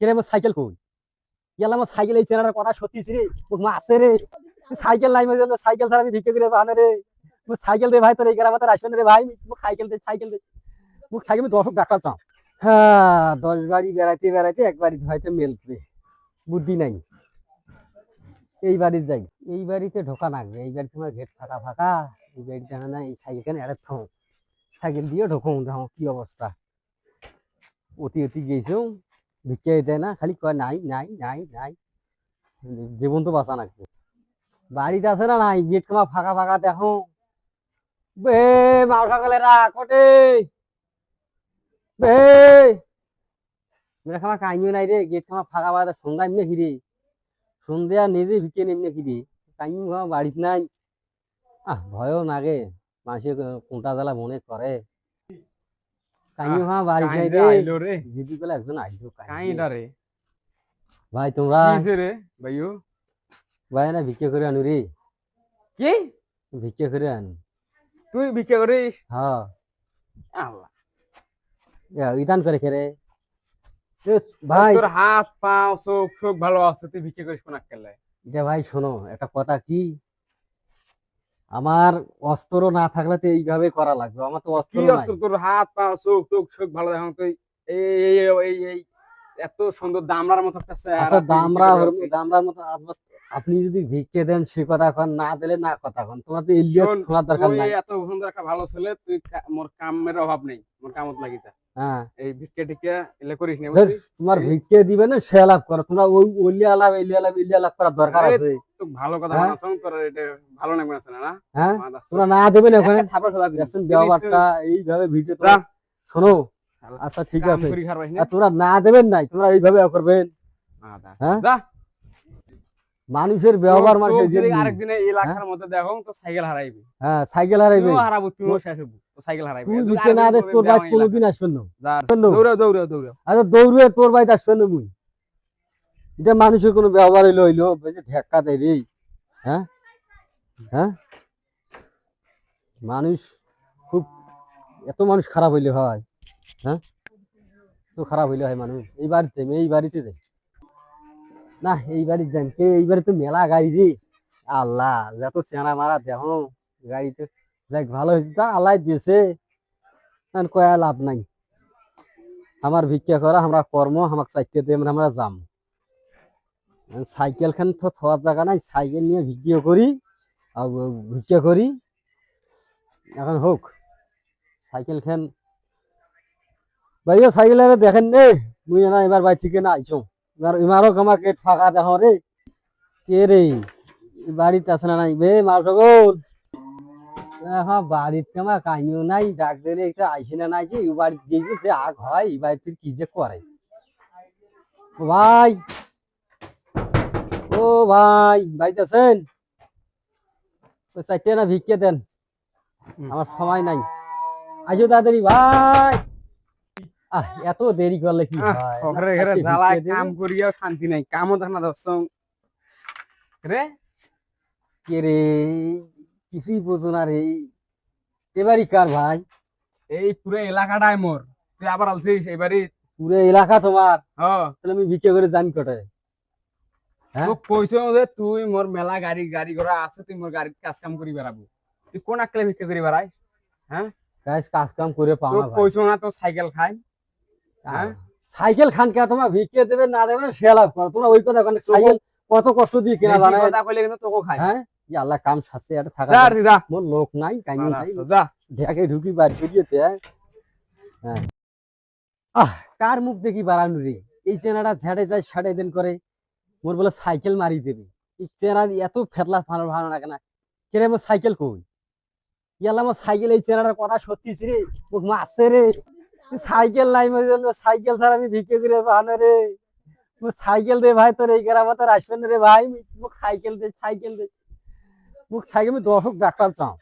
কেরে মোর সাইকেল কই ইয়ালা মোর সাইকেল এই চেনার কথা সত্যি রে মোক মারছে রে সাইকেল নাই মোর জন্য সাইকেল ছাড়া আমি ভিক্ষে করে বাহানে রে মোক সাইকেল দে ভাই তোর এই গ্রামে আসবেন রে ভাই মোক সাইকেল দে মোক সাইকেল আমি 10 ডাক্তার চাও হ্যাঁ 10 বাড়ি বেড়াইতে বেড়াইতে একবারই হয়তো মেলবে বুদ্ধি নাই এই বাড়ি যাই এই বাড়িতে ঢোকা লাগবে এই বাড়ি তোমার গেট ফাঁকা ফাঁকা এই বাড়ি জানা না এই সাইকেল এড়ে থাম সাইকেল দিয়ে ঢোকো দেখো কি অবস্থা অতি অতি গেছো ভিক্ষা দেয় না খালি কয় নাই নাই নাই নাই জীবন তো বাঁচা লাগবে বাড়িতে আছে না নাই গেট তোমার ফাঁকা ফাঁকা দেখো বে মাও সকালে রা কটে বে মেরা খামা কাইও নাই রে গেট খামা ফাঁকা ফাঁকা সন্ধ্যা এমনি ঘিরে সন্ধ্যা নিজে ভিক্ষে নেমনে ঘিরে কাইও খামা বাড়িতে নাই ভয়ও নাগে মানুষের কোনটা জ্বালা মনে করে কাইও খামা বাড়িতে নাই রে জিদি বলে একজন আইলো কাইটা রে ভাই তোমরা কিসে রে ভাইও ভাই না ভিক্ষা করে আনু রে কি ভিক্ষা করে আনু তুই ভিক্ষা করিস হ্যাঁ আল্লাহ ইদান করে খেরে ভাই তোর হাত পা চোখ চোখ ভালো আছে তুই ভিক্ষা করিস কোন আক্কেলে এটা ভাই শোনো একটা কথা কি আমার অস্ত্র না থাকলে তো এইভাবে করা লাগবে আমার তো অস্ত্র কি নাই অস্ত্র তোর হাত পা চোখ চোখ চোখ ভালো দেখো তুই এই এই এই এই এত সুন্দর দামড়ার মতো একটা আচ্ছা দামরার মতো আপনি যদি ভিক্ষে দেন সে কথা কন না দিলে না কথা কন তোমার তো ইলিয়ট শোনার দরকার নাই এত সুন্দর একটা ভালো ছেলে তুই মোর কামের অভাব নেই মোর কামত লাগিতা হ্যাঁ এই ভিক্ষা টিকা এলে করিস না তোমার ভিক্ষে দিবে না সে লাভ করো তোমরা ওই ইলিয়া লাভ করার দরকার আছে তো ভালো কথা বানাছন তোর এটা ভালো লাগবে না না হ্যাঁ তোমরা না দেবে না ওখানে থাপড় খোলা দেখুন ব্যবহারটা এইভাবে ভিডিও তোমরা শোনো আচ্ছা ঠিক আছে তোমরা না দেবেন নাই তোমরা এইভাবে করবেন হ্যাঁ মানুষের ব্যবহার মানুষের আরেকদিনে এলাকার মধ্যে দেখো তো সাইকেল হারাইবি হ্যাঁ সাইকেল হারাইবে হারাবো তুইও শেষ হবো তো সাইকেল হারাইবি তুই ভিক্ষে না দেস তোর ভাই কোনোদিন আসবেন না দৌড়া দৌড়া দৌড়া আচ্ছা দৌড়ে তোর ভাই আসবেন না মুই এটা মানুষের কোনো ব্যবহার হইলো ঢেক্কা দেয় রে হ্যাঁ হ্যাঁ মানুষ খুব এত মানুষ খারাপ হইলে হয় হ্যাঁ তো খারাপ হইলে হয় মানুষ এই বাড়িতে যাই না এই বাড়ি যান কে এই বাড়ি তো মেলা গাড়ি রে আল্লাহ যত চেনা মারা দেখো গাড়িতে যাই ভালো হয়েছে তা আল্লাহ দিয়েছে কয়া লাভ নাই আমার ভিক্ষা করা আমরা কর্ম আমাকে চাইতে দিয়ে আমরা যাম সাইকেল খান তো থার জায়গা নাই সাইকেল নিয়ে ভিক্ষা করি এখন হোক সাইকেল খান ভাইও সাইকেল দেখেন রে মুই না এবার বাই থেকে না আইছো ইমারও আমার গেট ফাঁকা দেখো রে কে রে বাড়িতে আছে না নাই বে মাল সকল হ্যাঁ বাড়িতে আমার কাইও নাই ডাক দিলে একটু আইসি না নাই যে বাড়িতে গিয়ে যে আগ হয় এই বাড়িতে কি যে করে ভাই ও ভাই বাড়িতে আছেন চাইতে না ভিক্ষে দেন আমার সময় নাই আইসো তাড়াতাড়ি ভাই এত দেরি করলে কি হয় জ্বালায় কাম করিয়াও শান্তি নাই কামও দেখ না দর্শন রে কে রে কিছুই বোঝো না রে এবারই কার ভাই এই পুরো এলাকাটাই মোর তুই আবার আলছিস এবারই পুরো এলাকা তোমার হ্যাঁ তাহলে আমি ভিক্ষা করে জানি কটে তো কইছো যে তুই মোর মেলা গাড়ি ঘোড়া আছে তুই মোর গাড়ির কাজ কাম করি বেড়াবো তুই কোন আকলে ভিক্ষা করি বেড়াই হ্যাঁ কাজ কাম করে পাও না কইছো না তো সাইকেল খাই সাইকেল খান কে তোমার ভিক্ষে দেবে না দেবে সে লাভ করো তোমরা ওই কথা সাইকেল কত কষ্ট দিয়ে কেনা জানা কথা কইলে কিন্তু তোকে খাই হ্যাঁ আল্লাহ কাম শাস্তি এটা থাকা যা মোর লোক নাই কাইনি নাই যা ঢাকে ঢুকি বাড়ি করিয়েতে হ্যাঁ কার মুখ দেখি বাড়ানো রে এই চেনাটা ঝাড়ে যায় সাড়ে দিন করে মোর বলে সাইকেল মারি দেবে এই চেনার এত ফেতলা ভালো ভালো লাগে না কেরে মোর সাইকেল কই ইয়ালা আমার সাইকেল এই চেনাটার কথা সত্যি রে মোক মারছে রে সাইকেল নাই মোর জন্য সাইকেল ছাড়া আমি ভিক্ষে করে বাহানো রে সাইকেল দে ভাই তোর এই গ্রামে তোর আসবেন রে ভাই মোক সাইকেল দে মোক সাইকেল আমি 10 ডাক্তার চাও